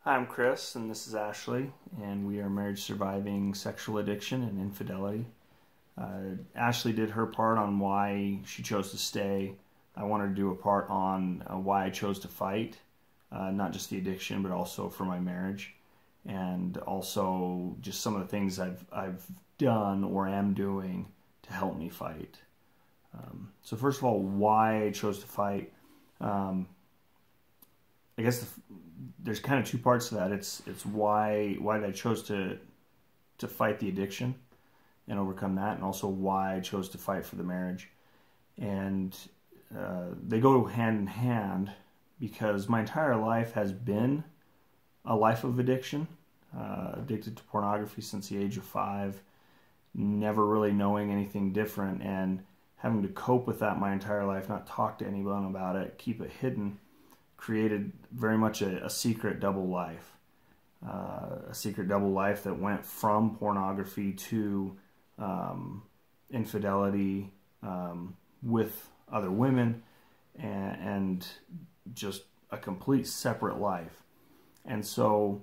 Hi, I'm Chris, and this is Ashley, and we are marriage surviving sexual addiction and infidelity. Ashley did her part on why she chose to stay. I wanted to do a part on why I chose to fight, not just the addiction, but also for my marriage, and also just some of the things I've done or am doing to help me fight. So first of all, why I chose to fight. I guess there's kind of two parts to that. It's why I chose to fight the addiction and overcome that, and also why I chose to fight for the marriage. And they go hand in hand because my entire life has been a life of addiction. Addicted to pornography since the age of 5, never really knowing anything different, and having to cope with that my entire life, not talk to anyone about it, keep it hidden, created very much a secret double life. A secret double life that went from pornography to infidelity with other women, and just a complete separate life. And so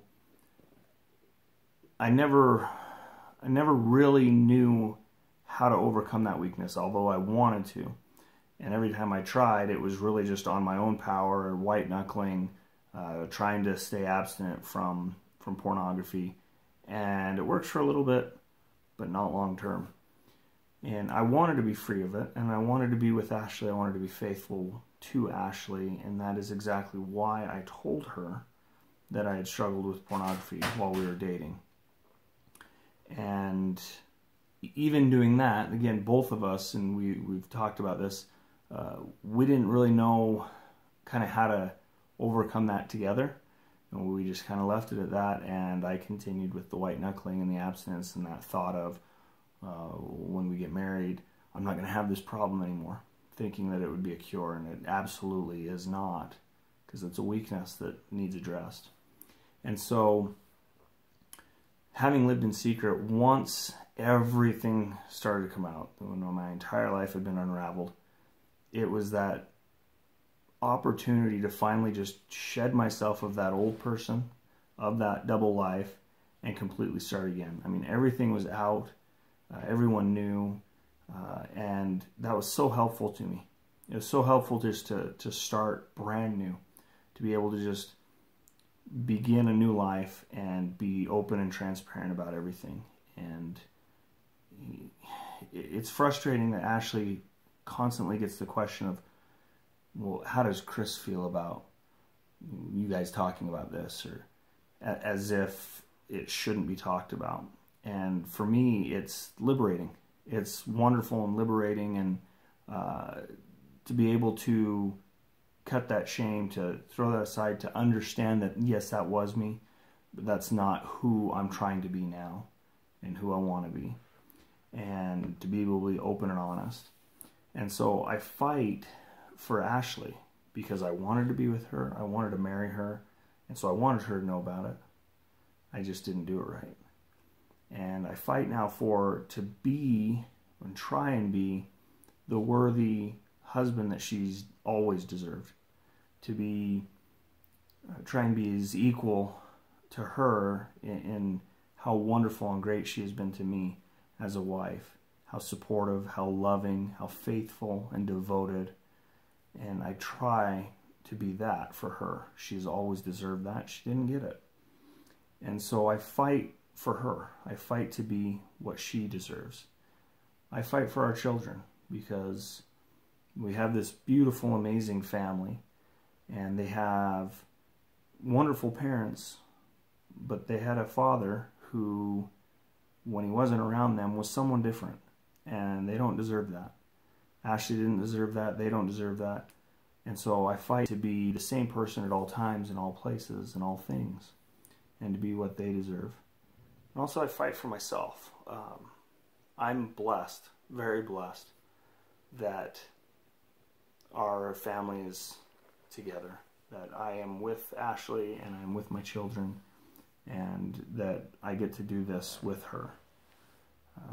I never really knew how to overcome that weakness, although I wanted to. And every time I tried, it was really just on my own power, white knuckling, trying to stay abstinent from pornography. And it works for a little bit, but not long term. And I wanted to be free of it, and I wanted to be with Ashley. I wanted to be faithful to Ashley, and that is exactly why I told her that I had struggled with pornography while we were dating. And even doing that, again, both of us, and we've talked about this, we didn't really know kind of how to overcome that together. And we just kind of left it at that, and I continued with the white knuckling and the abstinence and that thought of when we get married, I'm not going to have this problem anymore, thinking that it would be a cure, and it absolutely is not, because it's a weakness that needs addressed. And so, having lived in secret, once everything started to come out, when my entire life had been unraveled, it was that opportunity to finally just shed myself of that old person, of that double life, and completely start again. I mean, everything was out, everyone knew, and that was so helpful to me. It was so helpful just to start brand new, to be able to just begin a new life and be open and transparent about everything. And it's frustrating that Ashley constantly gets the question of, well, how does Chris feel about you guys talking about this, or as if it shouldn't be talked about. And for me, it's liberating. It's wonderful and liberating, and to be able to cut that shame, to throw that aside, to understand that, yes, that was me, but that's not who I'm trying to be now and who I want to be. And to be able to be open and honest. And so I fight for Ashley because I wanted to be with her. I wanted to marry her. And so I wanted her to know about it. I just didn't do it right. And I fight now to be and try and be the worthy husband that she's always deserved. To be, try and be as equal to her in how wonderful and great she has been to me as a wife, how supportive, how loving, how faithful and devoted. And I try to be that for her. She's always deserved that. She didn't get it. And so I fight for her. I fight to be what she deserves. I fight for our children because we have this beautiful, amazing family, and they have wonderful parents, but they had a father who, when he wasn't around them, was someone different, and they don't deserve that. Ashley didn't deserve that. They don't deserve that. And so I fight to be the same person at all times, in all places, in all things, and to be what they deserve. And also I fight for myself. I'm blessed, very blessed, that our family is together, that I am with Ashley and I'm with my children, and that I get to do this with her.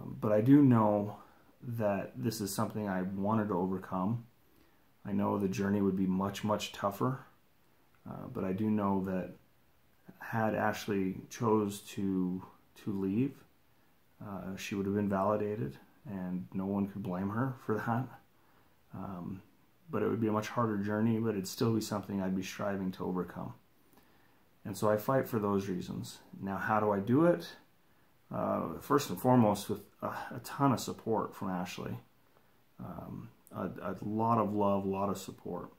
But I do know that this is something I wanted to overcome. I know the journey would be much, much tougher, but I do know that had Ashley chose to leave, she would have been validated, and no one could blame her for that. But it would be a much harder journey, but it'd still be something I'd be striving to overcome. And so I fight for those reasons. Now, how do I do it? First and foremost, with a ton of support from Ashley. A lot of love, a lot of support.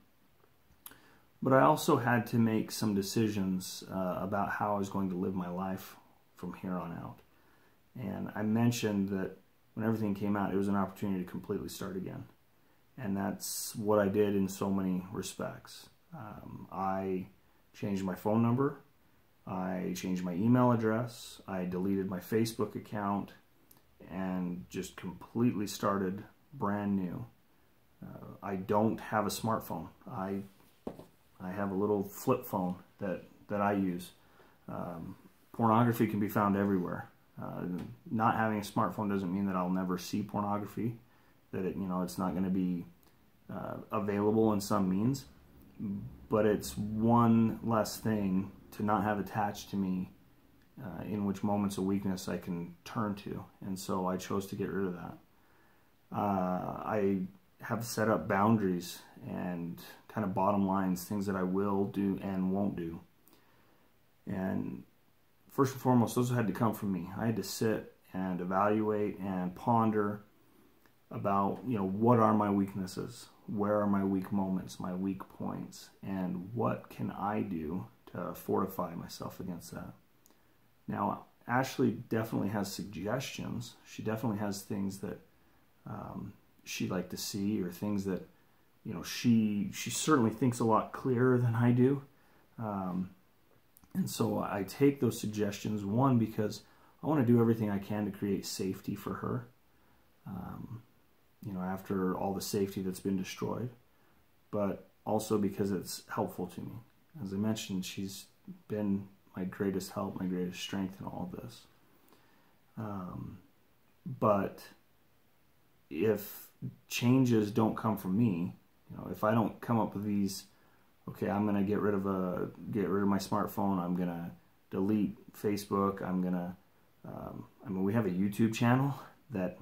But I also had to make some decisions about how I was going to live my life from here on out. And I mentioned that when everything came out, it was an opportunity to completely start again. And that's what I did in so many respects. I changed my phone number. I changed my email address. I deleted my Facebook account and just completely started brand new. I don't have a smartphone. I have a little flip phone that I use. Pornography can be found everywhere. Not having a smartphone doesn't mean that I'll never see pornography, that it's not going to be available in some means, but it's one less thing to not have attached to me, in which moments of weakness I can turn to, and so I chose to get rid of that. I have set up boundaries and kind of bottom lines, things that I will do and won't do. And first and foremost, those had to come from me. I had to sit and evaluate and ponder about, what are my weaknesses? Where are my weak moments, my weak points? And what can I do to fortify myself against that? Now, Ashley definitely has suggestions. She definitely has things that she'd like to see, or things that, she certainly thinks a lot clearer than I do. And so I take those suggestions, one, because I want to do everything I can to create safety for her, after all the safety that's been destroyed, but also because it's helpful to me. As I mentioned, she's been my greatest help, my greatest strength in all of this. But if changes don't come from me, if I don't come up with these, okay, I'm gonna get rid of my smartphone, I'm gonna delete Facebook, I'm gonna, we have a YouTube channel that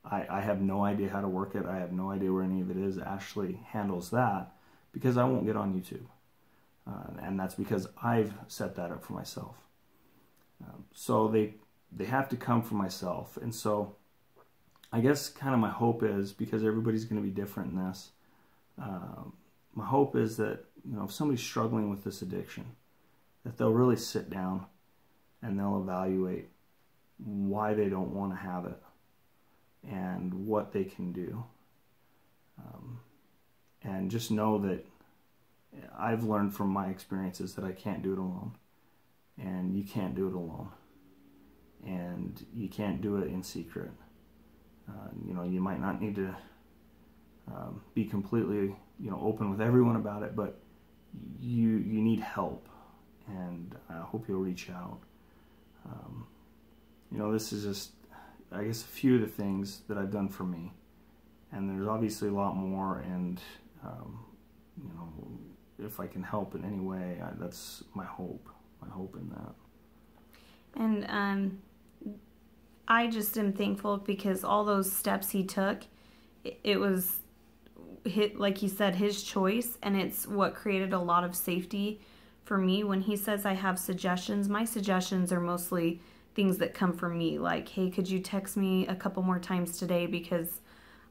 I have no idea how to work it. I have no idea where any of it is. Ashley handles that because I won't get on YouTube. And that's because I've set that up for myself. So they have to come from myself. And so I guess kind of my hope is, because everybody's going to be different in this, my hope is that, if somebody's struggling with this addiction, that they'll really sit down and they'll evaluate why they don't want to have it and what they can do. And just know that I've learned from my experiences that I can't do it alone. And you can't do it alone. And you can't do it in secret. You might not need to be completely, open with everyone about it, but you need help. And I hope you'll reach out. This is just, I guess, a few of the things that I've done for me. And there's obviously a lot more, and, if I can help in any way, that's my hope in that. And I just am thankful because all those steps he took, it was, like he said, his choice, and it's what created a lot of safety for me. When he says I have suggestions, my suggestions are mostly things that come from me, like, hey, could you text me a couple more times today because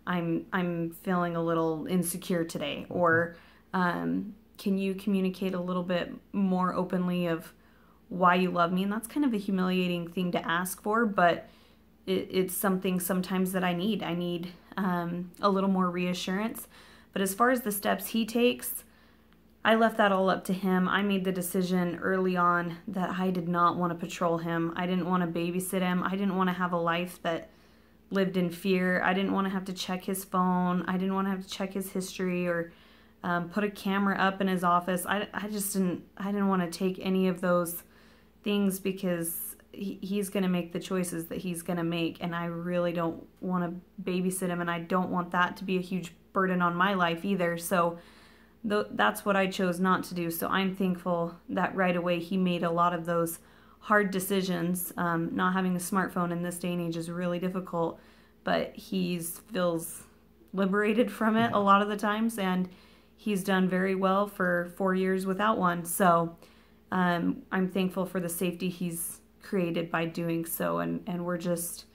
I'm feeling a little insecure today, or can you communicate a little bit more openly of why you love me? And that's kind of a humiliating thing to ask for, but it's something sometimes that I need. I need a little more reassurance. But as far as the steps he takes, I left that all up to him. I made the decision early on that I did not want to patrol him. I didn't want to babysit him. I didn't want to have a life that lived in fear. I didn't want to have to check his phone. I didn't want to have to check his history or put a camera up in his office. I didn't want to take any of those things because he's going to make the choices that he's going to make, and I really don't want to babysit him, and I don't want that to be a huge burden on my life either. So that's what I chose not to do. So I'm thankful that right away he made a lot of those hard decisions. Not having a smartphone in this day and age is really difficult, but he feels liberated from it a lot of the times, and he's done very well for 4 years without one. So I'm thankful for the safety he's created by doing so, and we're just,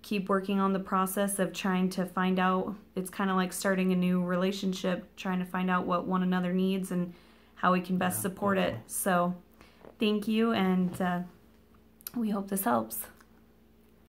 keep working on the process of trying to find out. It's kind of like starting a new relationship, trying to find out what one another needs and how we can best support it. So thank you, and we hope this helps.